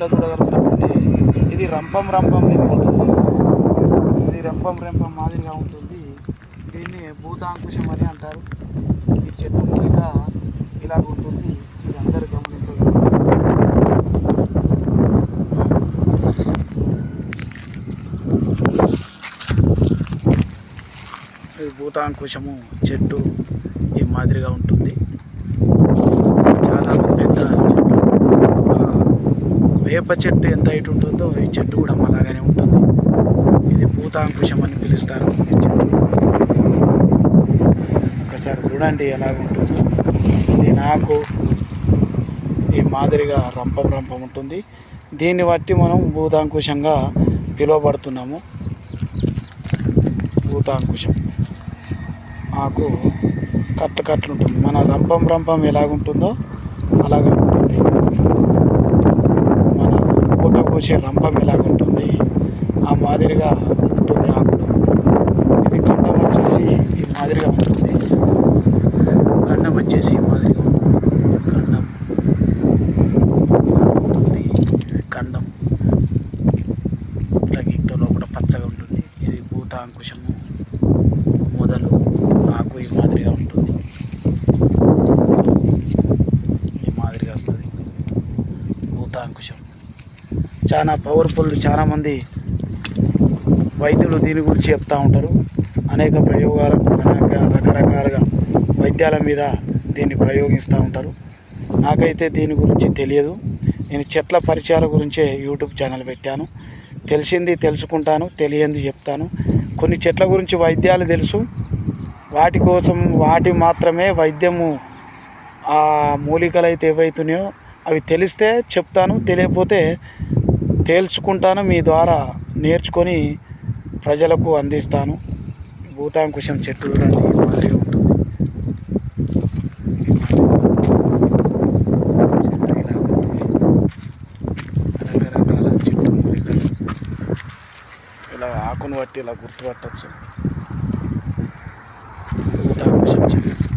ఎట్లా చూడగలుగుతామంటే ఇది రంపం రంపం ఉంటుంది. ఇది రంపం రంపం మాదిరిగా ఉంటుంది. దీన్ని భూతాంకుశం అని అంటారు. ఈ చెట్టు మూలిక ఇలాగ ఉంటుంది. ఇది అందరూ గమనించగలరు. ఇది భూతాంకుశము చెట్టు ఈ మాదిరిగా ఉంటుంది. చాలా పెద్ద చెట్టు. వేప చెట్టు ఎంత హైట్ ఉంటుందో ఈ చెట్టు కూడా అలాగనే ఉంటుంది. ఇది భూతాంకుశం అని పిలుస్తారు ఈ చెట్టు. ఒకసారి చూడండి ఎలాగుంటుందో. దీని ఆకు ఈ మాదిరిగా రంపం రంపం ఉంటుంది. దీన్ని బట్టి మనం భూతాంకుశంగా పిలువబడుతున్నాము. భూతాంకుశం ఆకు కట్లు ఉంటుంది. మన రంపం రంపం ఎలాగుంటుందో అలాగే ఉంటుంది. మన పూత కోసే రంపం ఎలాగుంటుంది ఆ మాదిరిగా ఉంటుంది ఆకులు. ఇది కండం వచ్చేసి ఈ మాదిరిగా ఉంటుంది. కండం వచ్చేసి ఈ మాదిరిగా ఉంటుంది. కండం ఉంటుంది. కండం ఇట్లా గీక్తో లోపల పచ్చగా ఉంటుంది. ఇది భూతాంకుశము మొదలు ఆకు ఈ మాదిరిగా ఉంటుంది. ఈ మాదిరిగా వస్తుంది భూతాంకుశం. చాలా పవర్ఫుల్. చాలామంది వైద్యులు దీని గురించి చెప్తూ ఉంటారు. అనేక ప్రయోగాలు రకరకాలుగా వైద్యాల మీద దీన్ని ప్రయోగిస్తూ ఉంటారు. నాకైతే దీని గురించి తెలియదు. నేను చెట్ల పరిచయాల గురించే యూట్యూబ్ ఛానల్ పెట్టాను. తెలిసింది తెలుసుకుంటాను, తెలియంది చెప్తాను. కొన్ని చెట్ల గురించి వైద్యాలు తెలుసు. వాటి కోసం వాటి మాత్రమే వైద్యము ఆ మూలికలు అయితే ఏవైతున్నాయో అవి తెలిస్తే చెప్తాను, తెలియకపోతే తేల్చుకుంటాను. మీ ద్వారా నేర్చుకొని ప్రజలకు అందిస్తాను. భూతాంకుశం చెట్టు చూడండి మాదిరిగా ఉంటుంది. చెట్టు ఇలా ఉంటుంది. రకరకాల చెట్టు మూలికలు ఇలా ఆకును బట్టి ఇలా గుర్తుపట్టచ్చు. భూతాంకుశం చెట్టు.